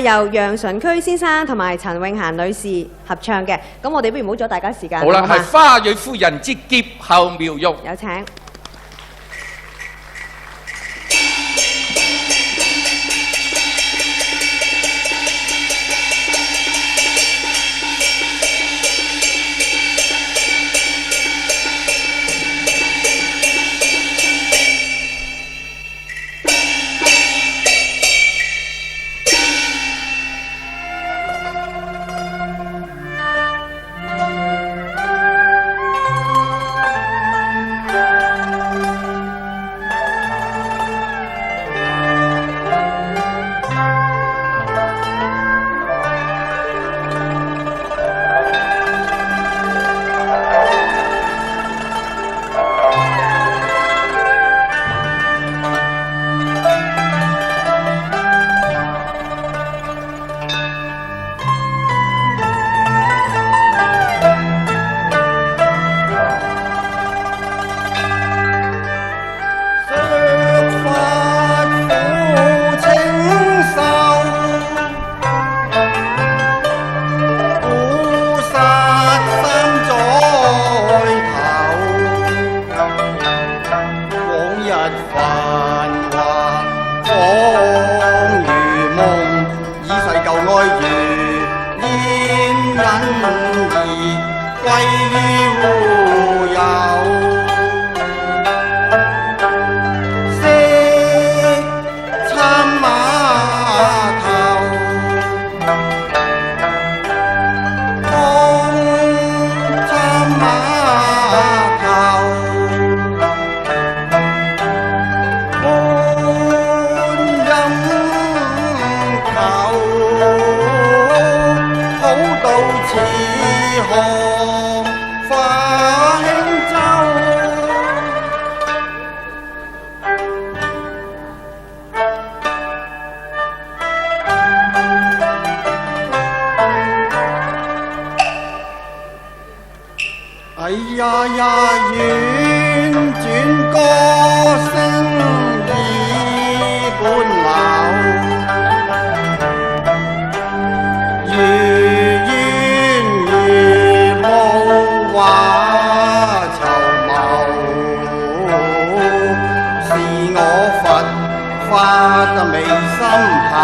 由楊純區先生同埋陳永嫻女士合唱嘅，咁我哋不如唔好阻大家時間。好啦，係花蕊夫人之劫後妙玉，有請。哎呀呀，婉轉歌聲已半流，如煙如霧畫籌謀，是我佛法未心頭，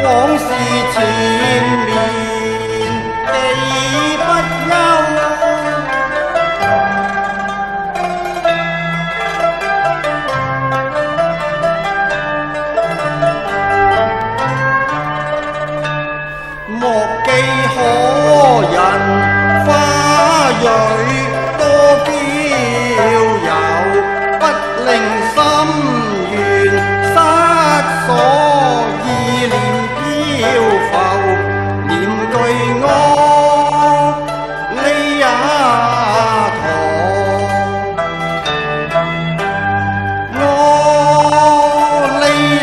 往事纏綿記不休。莫記可人花蕊多嬌柔，不令心願失所，意念飄浮，念句阿彌陀，阿彌陀。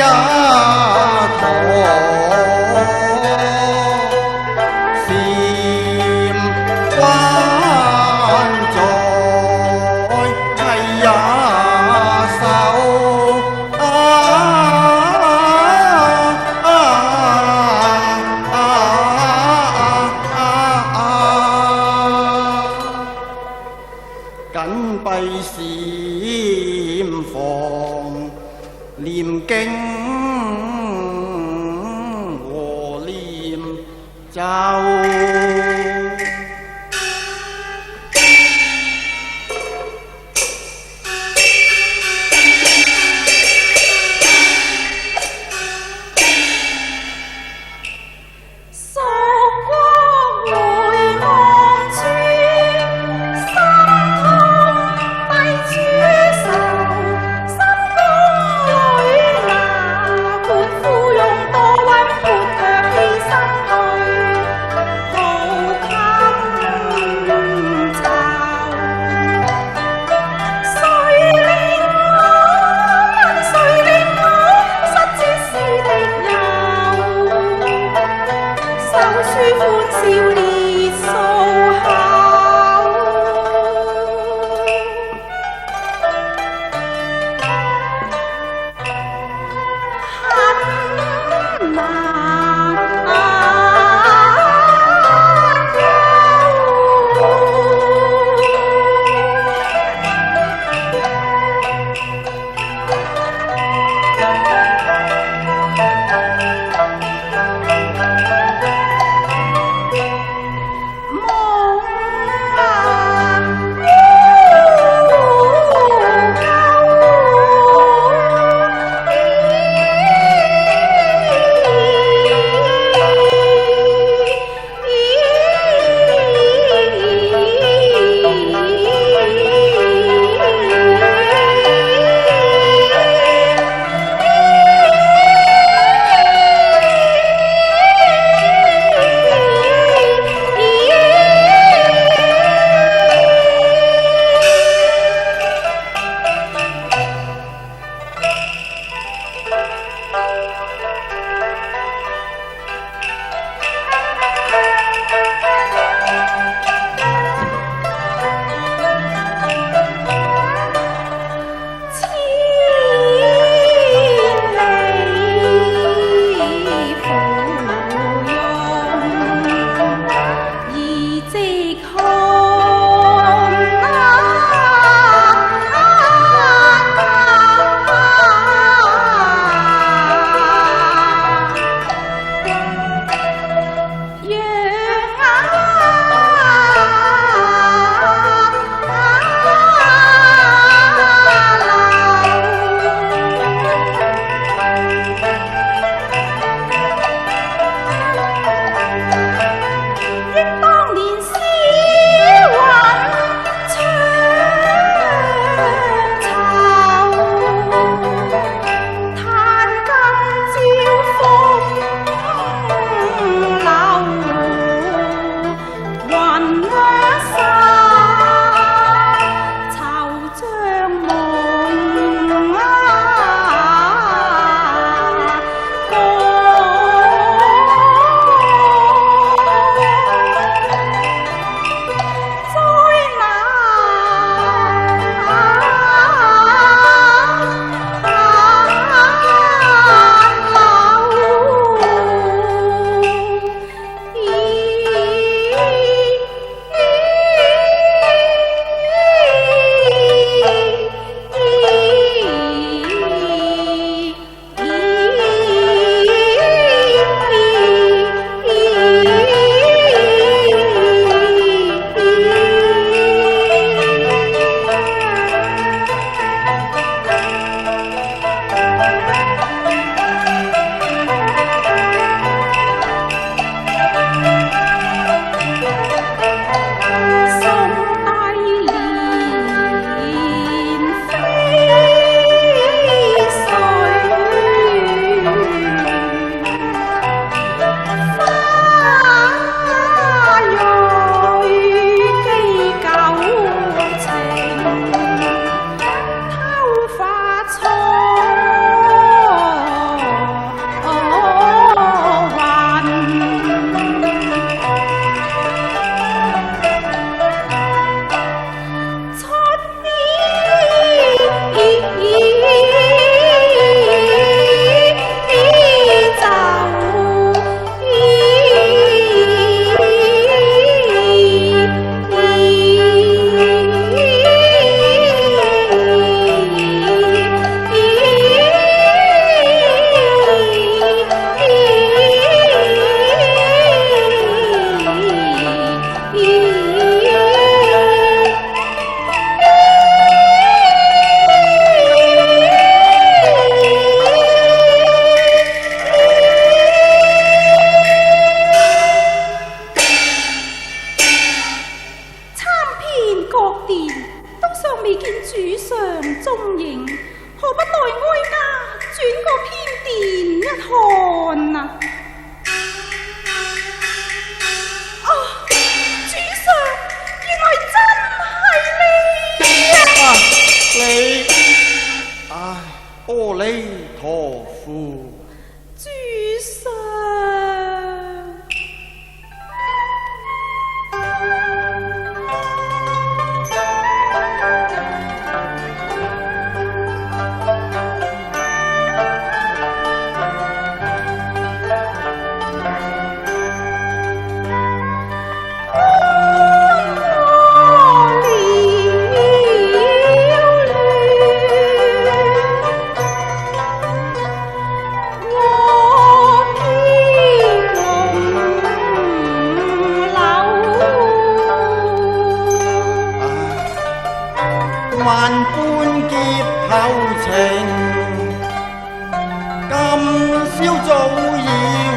緊閉禪房，念經和念咒。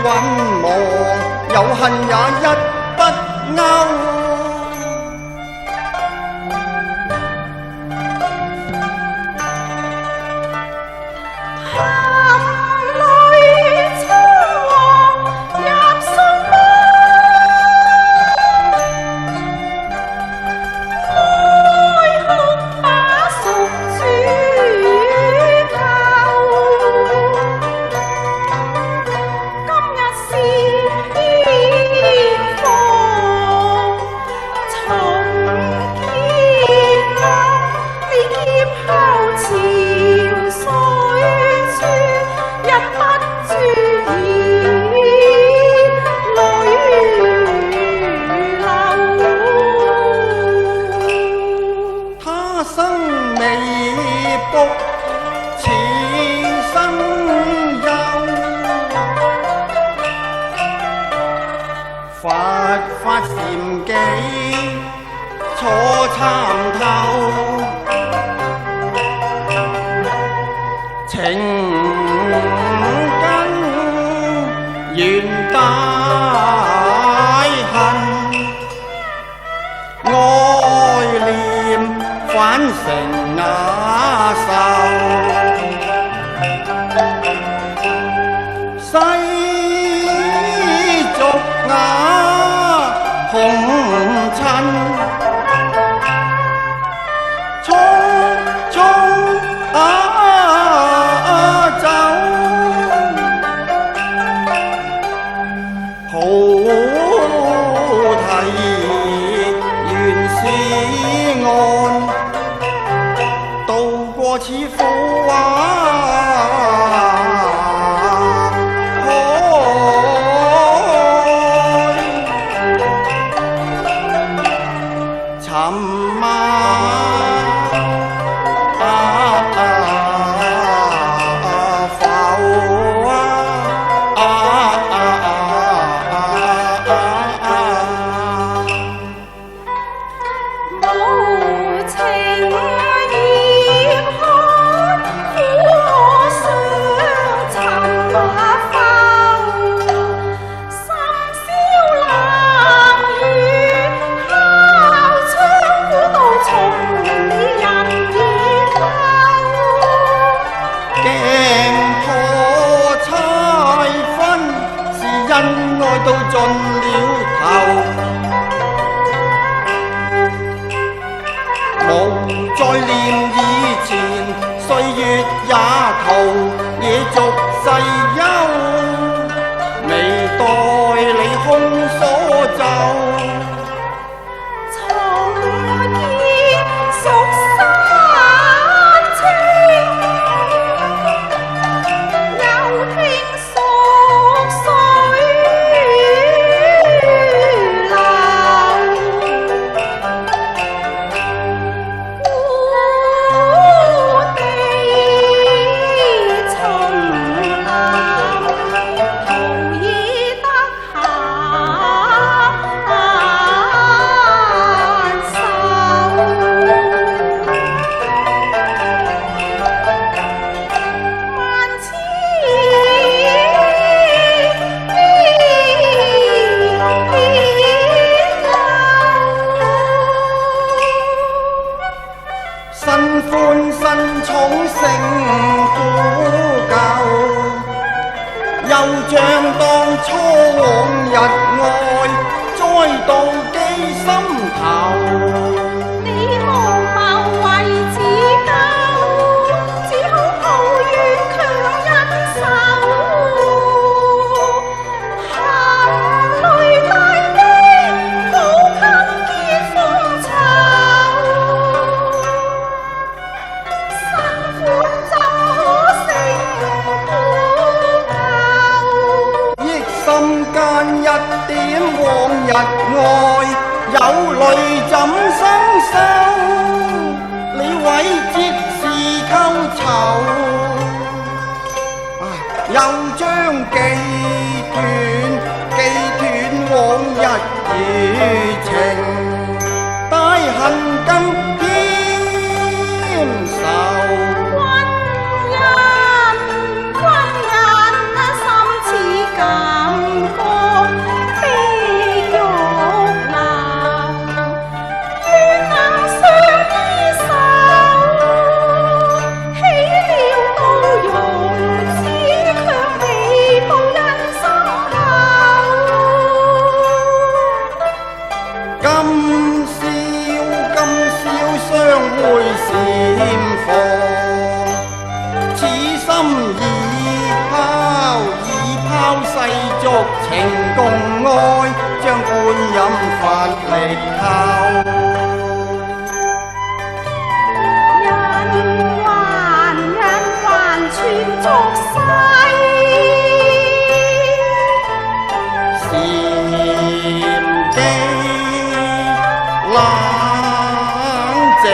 允望，有恨也一不勾。發禪機坐參透，情根緣大恨，愛念反成雅仇。世俗雅紅塵，匆匆走，菩提原是岸，渡過此苦沉默愛到盡了頭，無再念以前，歲月也逃，野俗世憂，未待你空所奏。身重成古舊，又像當初往日愛，栽到機心頭。你無謀為自救，只好抱怨強忍手，含淚大悲，好給結風愁。心間一點往日愛，有淚怎生收？你毀折是溝愁，又將記斷往日餘情，大恨更添愁。君人心似舊。情共愛，將觀音法力靠。人還存俗世，禪機冷靜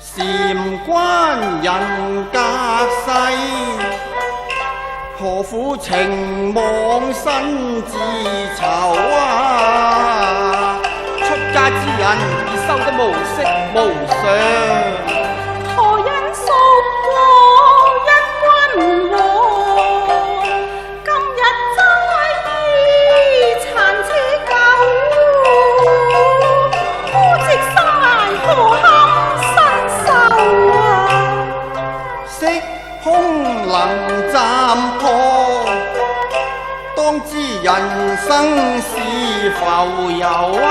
禪關人隔世，何苦情網身自囚啊！出家之人已修得無色無相，何因屬過一君王？今日齋衣殘車舊，孤寂生涯何堪身受啊！色空能斬破，當知人生是浮游啊！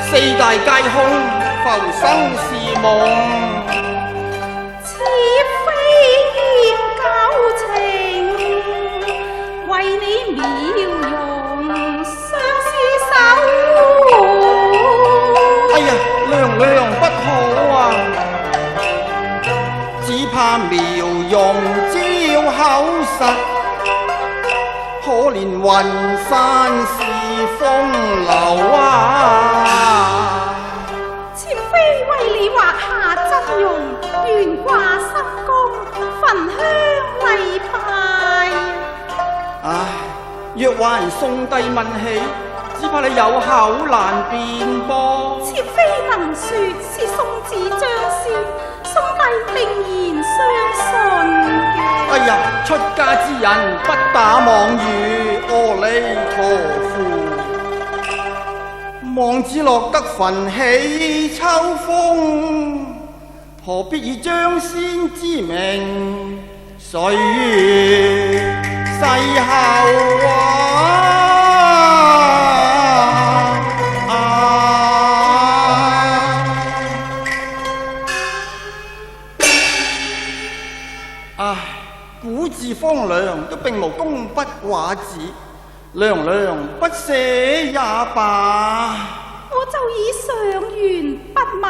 四大皆空，浮生是夢。似非厭舊情，為你妙容相廝守。哎呀，娘娘不好啊！只怕苗容招口實，可憐雲山是風流啊！妾妃為你畫下真容，懸掛心宮，焚香禮拜。唉，若話人送遞問起，只怕你有口難辯噃。妾妃能說是送子將先，送遞定然相信嘅。哎呀，出家之人不打妄語，阿彌陀佛。望子樂得焚起秋風，何必以將先之名歲月世後唉，古字方良都並無工筆畫紙，娘娘不寫也罷。我就以上元筆墨，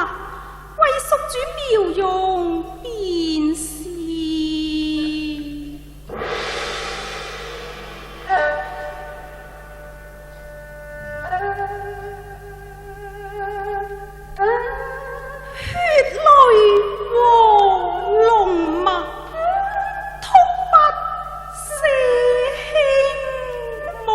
為宿主妙容便是。血淚和龍脈，突不捨輕無。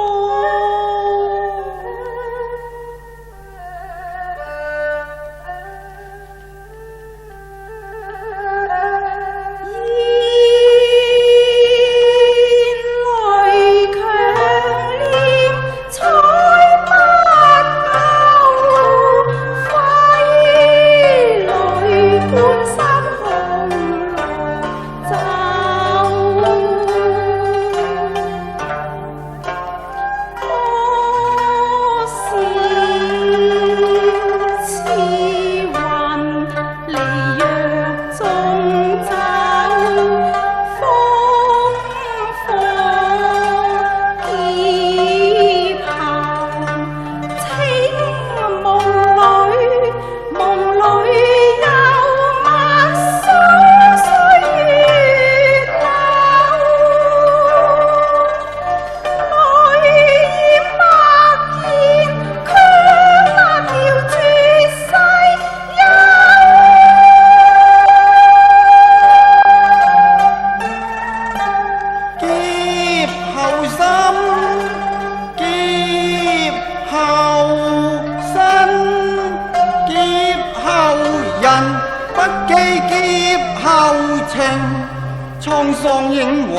滄桑影幻，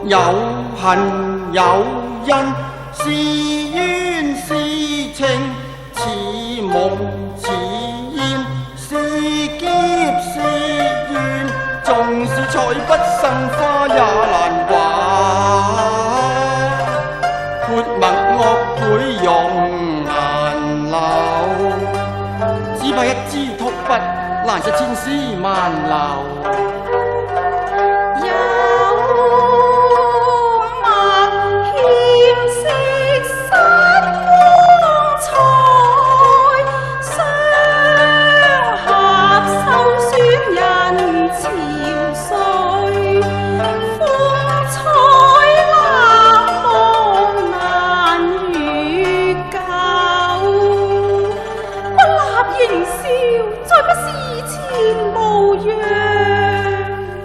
有恨有恩，是冤是情，似夢似煙，是劫是緣，縱是彩筆生花也難畫，潑墨惡繪容顏流。來一支禿筆，難捨千絲萬縷。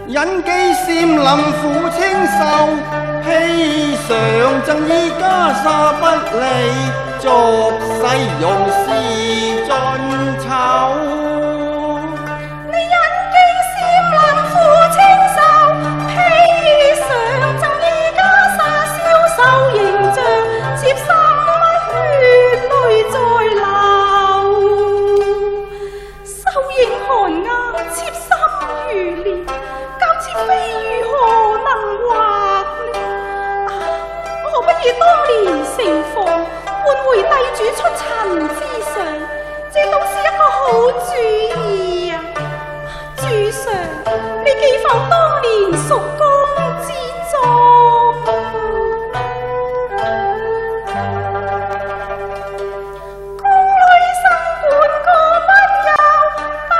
忍機禪林苦清秀，披上贈衣袈裟不離，俗世用事盡醜。你忍機禪林苦清秀，披上贈衣袈裟消瘦形象，妾心血淚在流，秀影寒鴉，妾心如蓮。非如何能畫呢？何不以當年盛況換回帝主出塵之上？這倒是一個好主意啊！主上，你記否當年叔公之作？宮裏生管個不休，不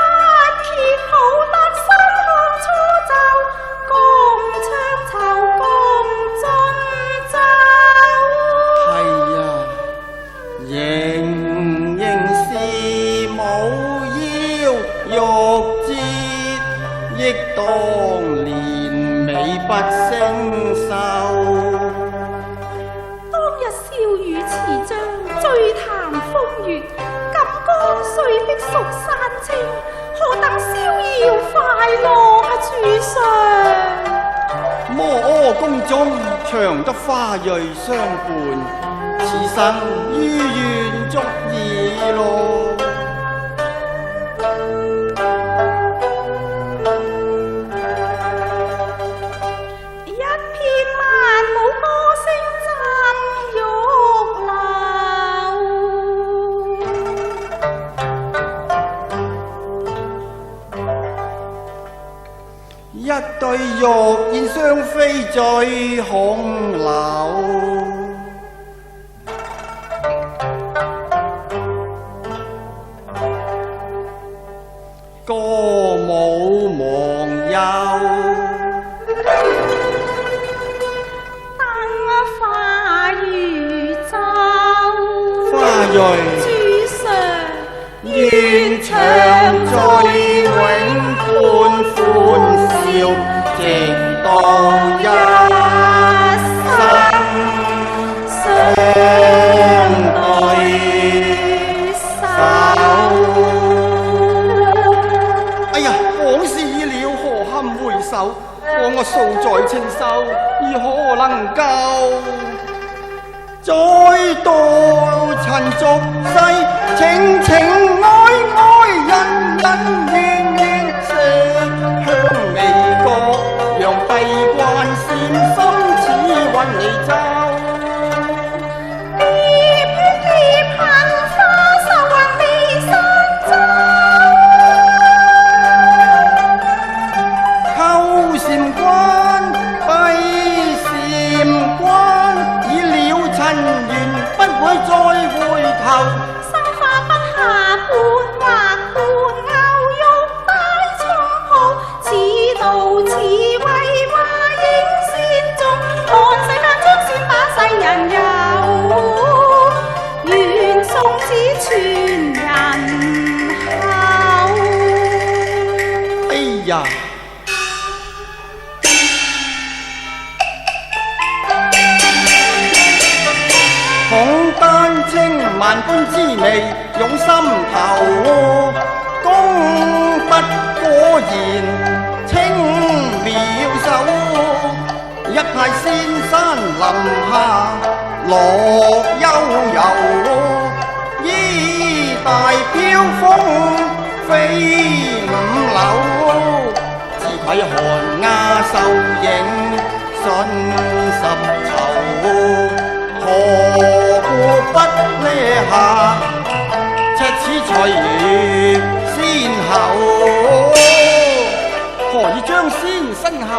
揭好得三項初奏。盈盈是舞腰玉節，憶當年美不勝收。當日笑語詞章，醉談風月，錦江水碧蜀山青，何等逍遙快樂啊！主上，摩柯宮中長得花蕊相伴。此生於願足矣咯。一片萬舞歌聲震玉樓，一對玉燕雙飛醉紅樓。歌舞忘憂，燈花如晝。花蕊主上，願長醉永伴歡笑，直到一生相對手。回首，望我素在清秀，如何能夠再度塵俗世？情情愛愛，恩恩怨怨，色香味覺，讓閉關禪心似韻離奏。再回頭，生花不下半或半牛肉帶葱泡，此道此為華影仙蹤，看世間將先把世人遊，願送子傳人後。哎呀！紅丹青萬般滋味湧心頭，功德果然清妙手，一派仙山林下樂悠悠，衣帶飄風飛五樓，自愧寒鴉秀影信十籌。何故不呢下，赤此翠月後，何以將先身後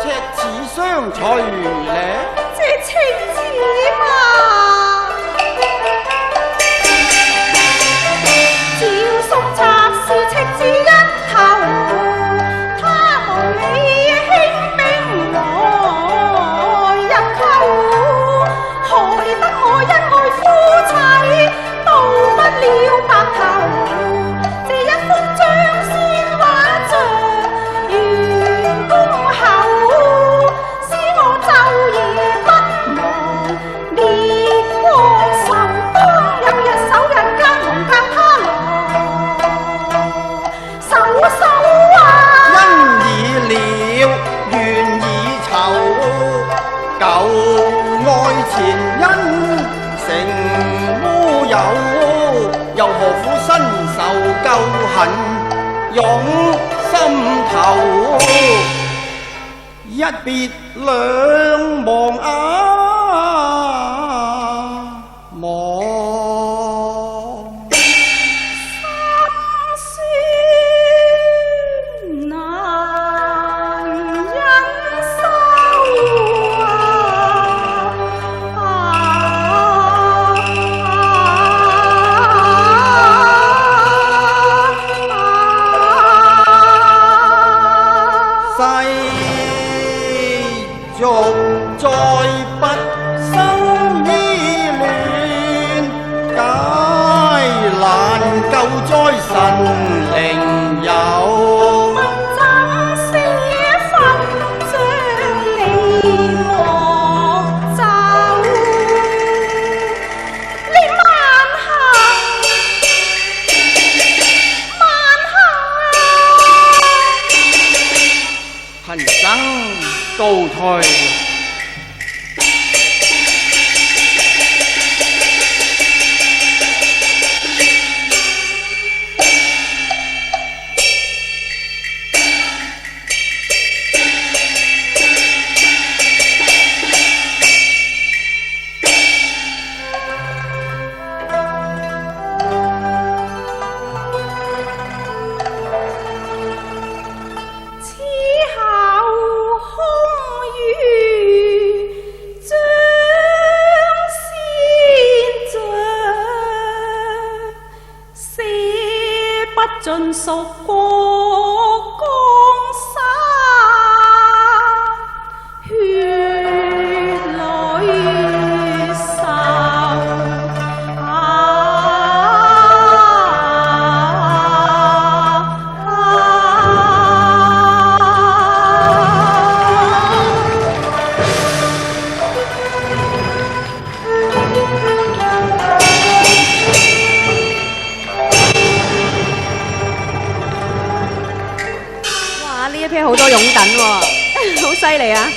赤子相隨呢？這情子嘛，照叔插是赤子一頭，他無理輕兵來入寇，害得我恩愛夫妻到不了白頭。這一幅張先畫像袁公後，使我晝夜不忘滅國仇。當有日守日間忙教他來守啊！因已了，願已酬，舊愛前因成烏有，又何苦身受舊恨湧心頭？一別兩忘忘。難忍受世俗再不生依戀，解難救災神靈有。怎寫分將你莫走？你慢行，慢行。貧僧告退。此後空餘將先着，寫不盡屬國江山，血淚愁。哇！呢一篇好多擁躉喎，好犀利啊！